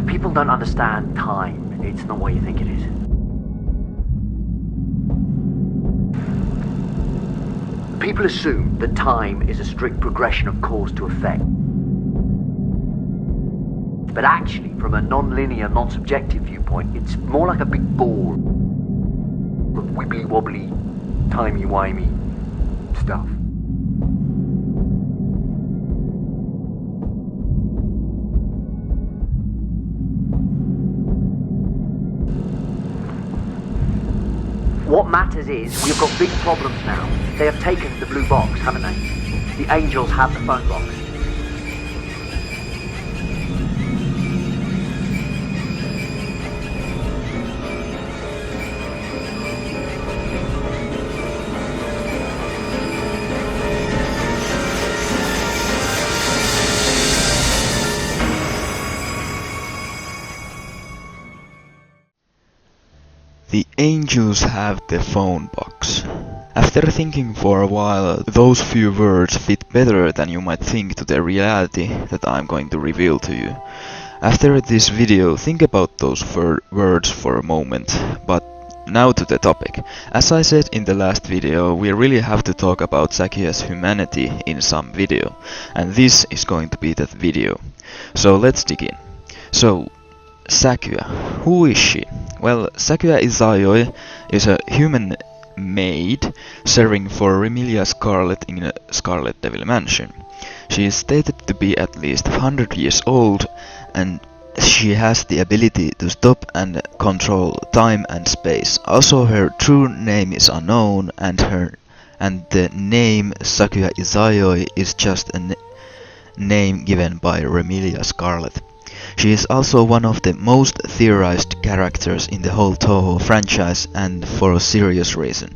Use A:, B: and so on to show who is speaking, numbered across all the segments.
A: People don't understand time. It's not what you think it is. People assume that time is a strict progression of cause to effect. But actually, from a non-linear, non-subjective viewpoint, it's more like a big ball of wibbly-wobbly, timey-wimey stuff. What matters is, we've got big problems now. They have taken the blue box, haven't they? The angels have the phone box.
B: The angels have the phone box. After thinking for a while, those few words fit better than you might think to the reality that I'm going to reveal to you. After this video, think about those words for a moment, but now to the topic. As I said in the last video, we really have to talk about Sakuya's humanity in some video, and this is going to be that video. So let's dig in. So, Sakuya, who is she? Well, Sakuya Izayoi is a human maid serving for Remilia Scarlet in a Scarlet Devil Mansion. She is stated to be at least 100 years old, and she has the ability to stop and control time and space. Also, her true name is unknown, and the name Sakuya Izayoi is just a name given by Remilia Scarlet. She is also one of the most theorized characters in the whole Touhou franchise, and for a serious reason.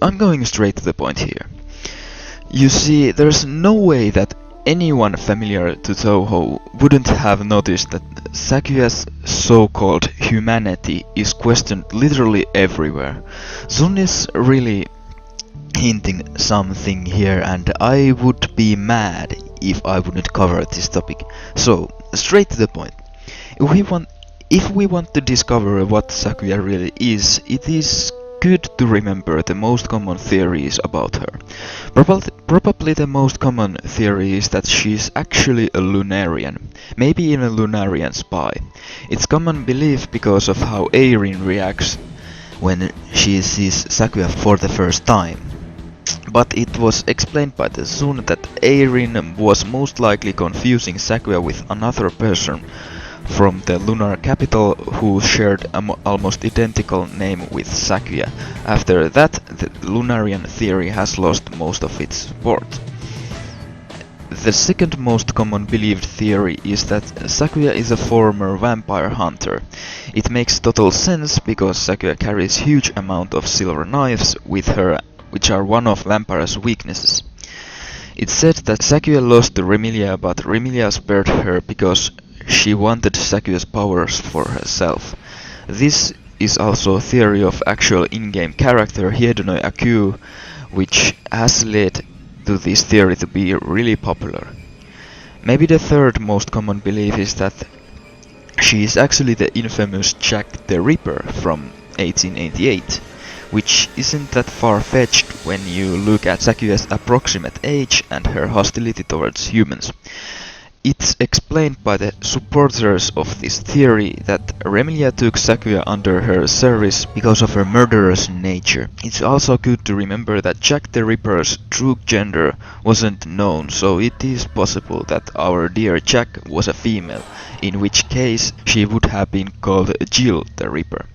B: I'm going straight to the point here. You see, there's no way that anyone familiar to Touhou wouldn't have noticed that Sakuya's so-called humanity is questioned literally everywhere. Zun is really hinting something here, and I would be mad if I wouldn't cover this topic. So, straight to the point. If we want to discover what Sakuya really is, it is good to remember the most common theories about her. Probably the most common theory is that she is actually a Lunarian, maybe even a Lunarian spy. It's common belief because of how Eirin reacts when she sees Sakuya for the first time. But it was explained by the Zun that Eirin was most likely confusing Sakuya with another person from the lunar capital who shared an almost identical name with Sakuya. After that, the Lunarian theory has lost most of its support. The second most common believed theory is that Sakuya is a former vampire hunter. It makes total sense because Sakuya carries huge amount of silver knives with her, which are one of Vampire's weaknesses. It's said that Sakuya lost to Remilia, but Remilia spared her because she wanted Sakuya's powers for herself. This is also a theory of actual in-game character Hiedonoi Aku, which has led to this theory to be really popular. Maybe the third most common belief is that she is actually the infamous Jack the Ripper from 1888. Which isn't that far-fetched when you look at Sakuya's approximate age and her hostility towards humans. It's explained by the supporters of this theory that Remilia took Sakuya under her service because of her murderous nature. It's also good to remember that Jack the Ripper's true gender wasn't known, so it is possible that our dear Jack was a female, in which case she would have been called Jill the Ripper.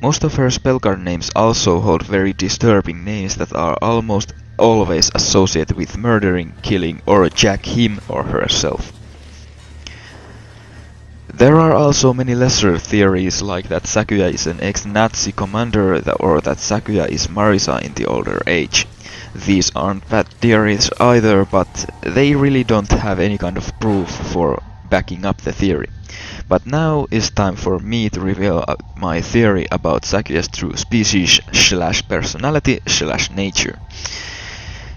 B: Most of her spellcard names also hold very disturbing names that are almost always associated with murdering, killing, or Jack him or herself. There are also many lesser theories like that Sakuya is an ex-Nazi commander or that Sakuya is Marisa in the older age. These aren't bad theories either, but they really don't have any kind of proof for backing up the theory. But now is time for me to reveal my theory about Sakuya's true species / personality / nature.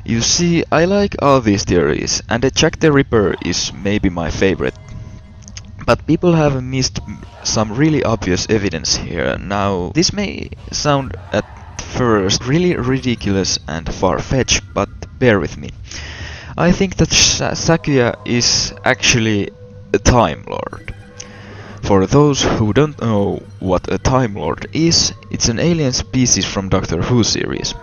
B: You see, I like all these theories, and the Jack the Ripper is maybe my favorite. But people have missed some really obvious evidence here. Now, this may sound at first really ridiculous and far-fetched, but bear with me. I think that Sakuya is actually a Time Lord. For those who don't know what a Time Lord is, it's an alien species from Doctor Who series.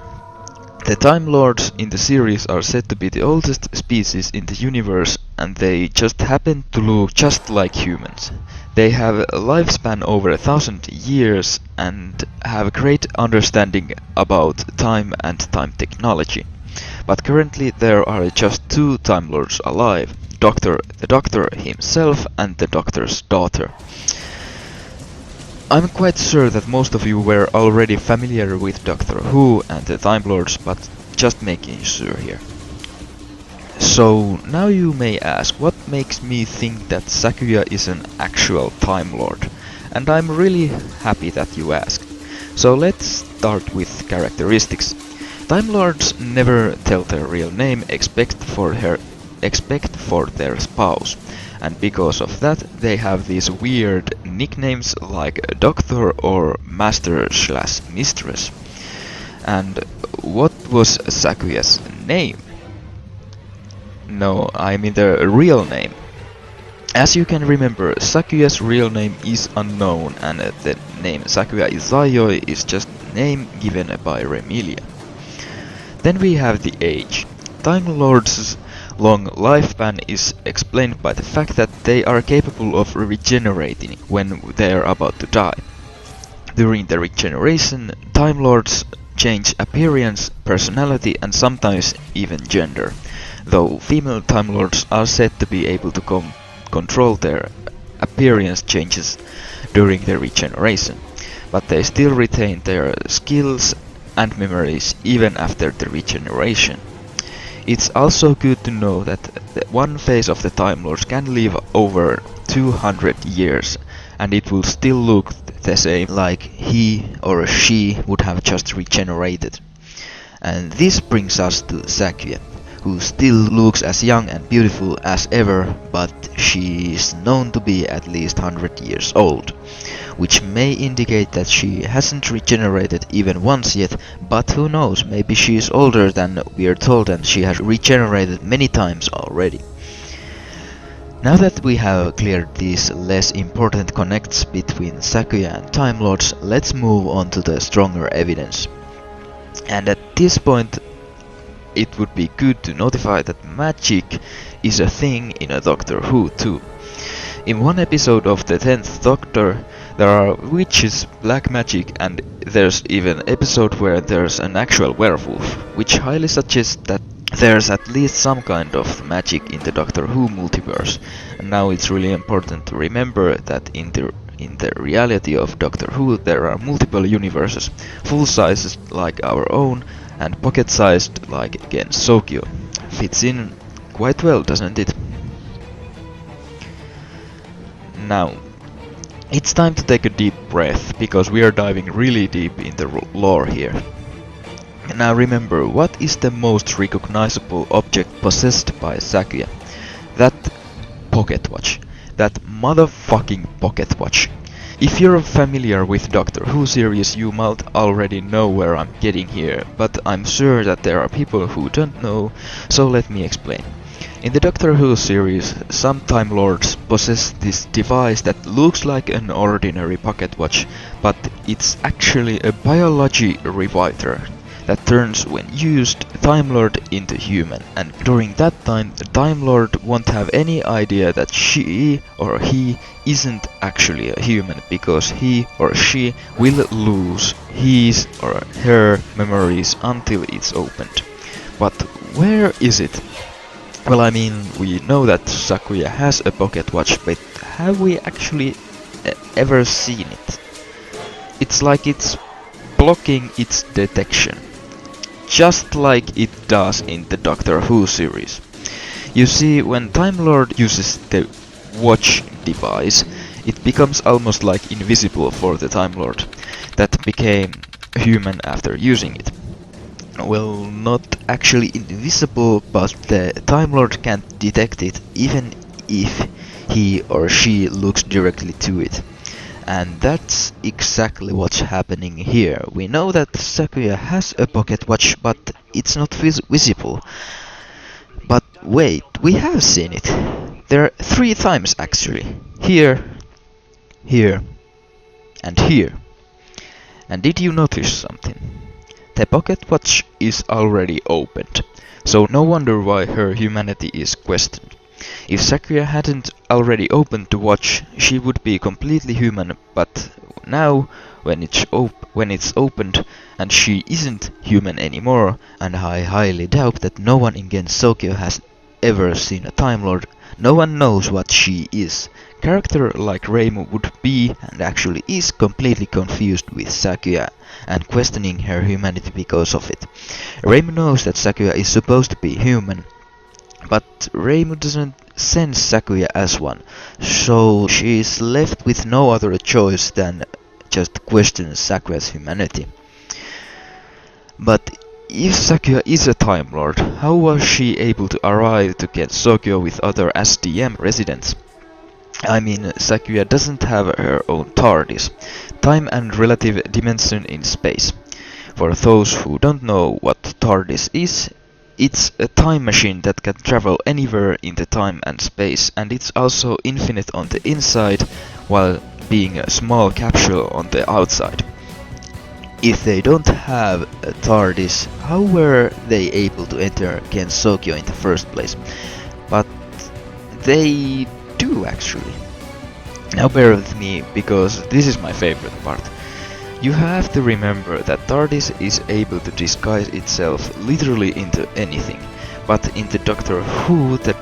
B: The Time Lords in the series are said to be the oldest species in the universe, and they just happen to look just like humans. They have a lifespan over 1,000 years and have great understanding about time and time technology. But currently there are just two Time Lords alive, the Doctor himself and the Doctor's daughter. I'm quite sure that most of you were already familiar with Doctor Who and the Time Lords, but just making sure here. So now you may ask, what makes me think that Sakuya is an actual Time Lord? And I'm really happy that you asked. So let's start with characteristics. Time Lords never tell their real name except for their spouse. And because of that, they have these weird nicknames like Doctor or Master/Mistress. And what was Sakuya's name? No, I mean the real name. As you can remember, Sakuya's real name is unknown, and the name Sakuya Izayoi is just a name given by Remilia. Then we have the age. Time Lords' long lifespan is explained by the fact that they are capable of regenerating when they are about to die. During the regeneration, Time Lords change appearance, personality and sometimes even gender, though female Time Lords are said to be able to control their appearance changes during their regeneration, but they still retain their skills and memories even after the regeneration. It's also good to know that one phase of the Time Lords can live over 200 years, and it will still look the same like he or she would have just regenerated. And this brings us to Sakuya, who still looks as young and beautiful as ever, but she is known to be at least 100 years old, which may indicate that she hasn't regenerated even once yet, but who knows, maybe she is older than we are told and she has regenerated many times already. Now that we have cleared these less important connects between Sakuya and Time Lords, let's move on to the stronger evidence. And at this point, it would be good to notify that magic is a thing in a Doctor Who too. In one episode of the 10th Doctor, there are witches, black magic, and there's even an episode where there's an actual werewolf, which highly suggests that there's at least some kind of magic in the Doctor Who multiverse. And now it's really important to remember that in the reality of Doctor Who there are multiple universes, full sizes like our own, and pocket-sized like against Tokyo. Fits in quite well, doesn't it? Now, it's time to take a deep breath, because we are diving really deep in the lore here. Now remember, what is the most recognizable object possessed by Sakuya? That pocket watch. That motherfucking pocket watch. If you're familiar with Doctor Who series, you might already know where I'm getting here, but I'm sure that there are people who don't know, so let me explain. In the Doctor Who series, some Time Lords possess this device that looks like an ordinary pocket watch, but it's actually a biology reviver that turns, when used, Time Lord into human, and during that time the Time Lord won't have any idea that she or he isn't actually a human, because he or she will lose his or her memories until it's opened. But where is it? Well, I mean, we know that Sakuya has a pocket watch, but have we actually ever seen it? It's like it's blocking its detection, just like it does in the Doctor Who series. You see, when Time Lord uses the watch device, it becomes almost like invisible for the Time Lord that became human after using it. Well, not actually invisible, but the Time Lord can't detect it even if he or she looks directly to it. And that's exactly what's happening here. We know that Sakuya has a pocket watch, but it's not visible. But wait, we have seen it. There are 3 times actually. Here, here, and here. And did you notice something? The pocket watch is already opened, so no wonder why her humanity is questioned. If Sakuya hadn't already opened the watch, she would be completely human, but now, when it's opened, and she isn't human anymore, and I highly doubt that no one in Gensokyo has ever seen a Time Lord, no one knows what she is. Character like Reimu would be, and actually is, completely confused with Sakuya, and questioning her humanity because of it. Reimu knows that Sakuya is supposed to be human, but Reimu doesn't sense Sakuya as one, so she is left with no other choice than just question Sakuya's humanity. But if Sakuya is a Time Lord, how was she able to arrive to Gensokyo with other SDM residents? I mean, Sakuya doesn't have her own TARDIS, time and relative dimension in space. For those who don't know what TARDIS is, it's a time machine that can travel anywhere in the time and space, and it's also infinite on the inside, while being a small capsule on the outside. If they don't have a TARDIS, how were they able to enter Gensokyo in the first place? But they do actually. Now bear with me, because this is my favorite part. You have to remember that TARDIS is able to disguise itself literally into anything, but in the Doctor Who the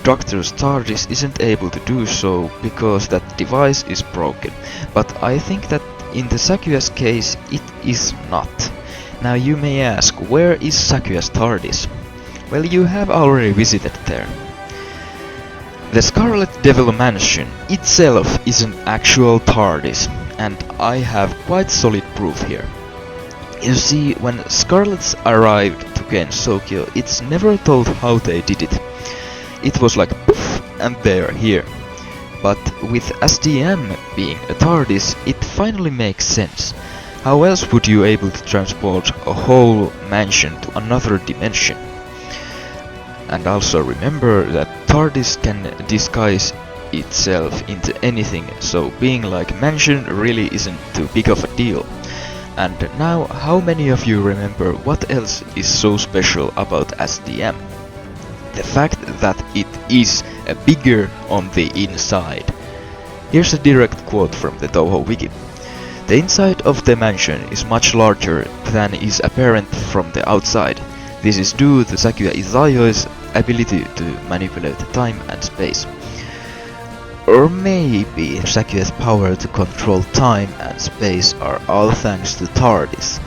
B: Doctor's TARDIS isn't able to do so because that device is broken. But I think that in the Sakuya's case it is not. Now you may ask, where is Sakuya's TARDIS? Well, you have already visited there. The Scarlet Devil Mansion itself is an actual TARDIS, and I have quite solid proof here. You see, when Scarlets arrived to Gensokyo, it's never told how they did it. It was like poof, and they're here. But with SDM being a TARDIS, it finally makes sense. How else would you able to transport a whole mansion to another dimension? And also remember that TARDIS can disguise itself into anything, so being like mansion really isn't too big of a deal. And now, how many of you remember what else is so special about SDM? The fact that it is bigger on the inside. Here's a direct quote from the Touhou wiki. The inside of the mansion is much larger than is apparent from the outside. This is due to Sakuya Izayo's ability to manipulate time and space. Or maybe Sakuya's power to control time and space are all thanks to TARDIS.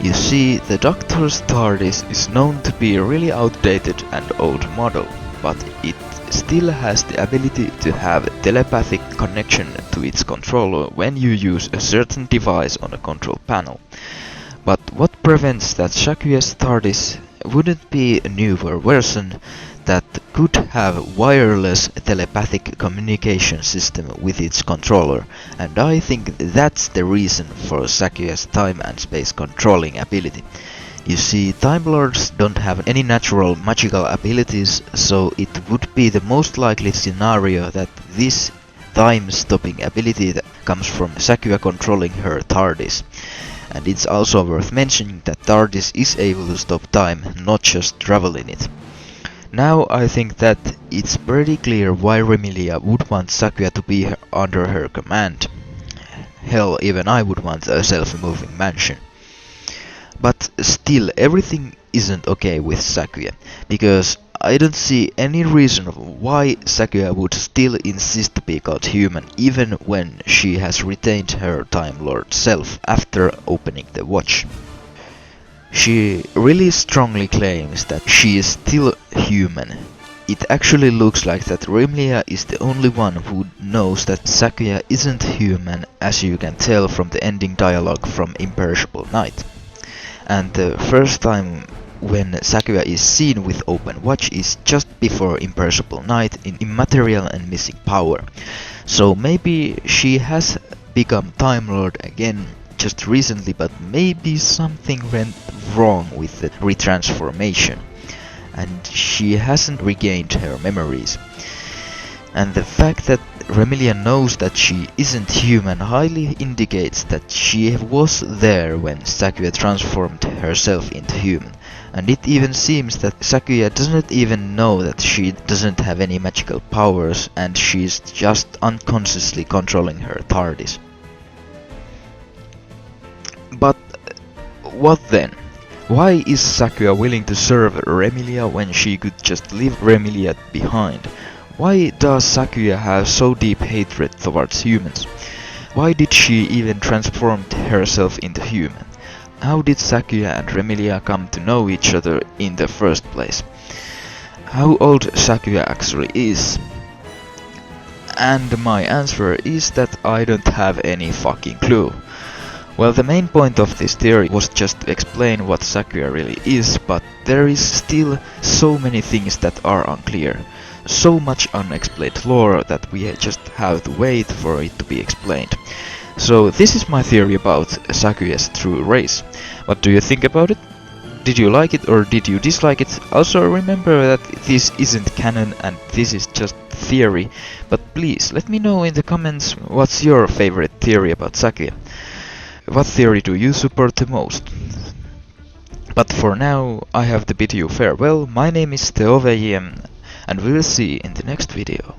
B: You see, the Doctor's TARDIS is known to be a really outdated and old model, but it still has the ability to have telepathic connection to its controller when you use a certain device on a control panel. But what prevents that Sakuya's TARDIS wouldn't be a newer version that could have wireless telepathic communication system with its controller, and I think that's the reason for Sakuya's time and space controlling ability. You see, Time Lords don't have any natural magical abilities, so it would be the most likely scenario that this time-stopping ability that comes from Sakuya controlling her TARDIS. And it's also worth mentioning that TARDIS is able to stop time, not just travel in it. Now I think that it's pretty clear why Remilia would want Sakuya to be under her command. Hell, even I would want a self-moving mansion. But still, everything isn't okay with Sakuya, because I don't see any reason why Sakuya would still insist to be called human even when she has retained her Time Lord self after opening the watch. She really strongly claims that she is still human. It actually looks like that Rimlia is the only one who knows that Sakuya isn't human, as you can tell from the ending dialogue from Imperishable Night. And the first time when Sakuya is seen with open watch is just before imperishable night in immaterial and missing power. So maybe she has become Time Lord again just recently, but maybe something went wrong with the retransformation and she hasn't regained her memories. And the fact that Remilia knows that she isn't human highly indicates that she was there when Sakuya transformed herself into human. And it even seems that Sakuya doesn't even know that she doesn't have any magical powers and she's just unconsciously controlling her TARDIS. But what then? Why is Sakuya willing to serve Remilia when she could just leave Remilia behind? Why does Sakuya have so deep hatred towards humans? Why did she even transform herself into human? How did Sakuya and Remilia come to know each other in the first place? How old Sakuya actually is? And my answer is that I don't have any fucking clue. Well, the main point of this theory was just to explain what Sakuya really is, but there is still so many things that are unclear. So much unexplained lore that we just have to wait for it to be explained. So this is my theory about Sakuya's true race. What do you think about it? Did you like it or did you dislike it? Also remember that this isn't canon and this is just theory, but please let me know in the comments what's your favorite theory about Sakuya. What theory do you support the most? But for now, I have to bid you farewell. My name is Touhou, and we'll see in the next video.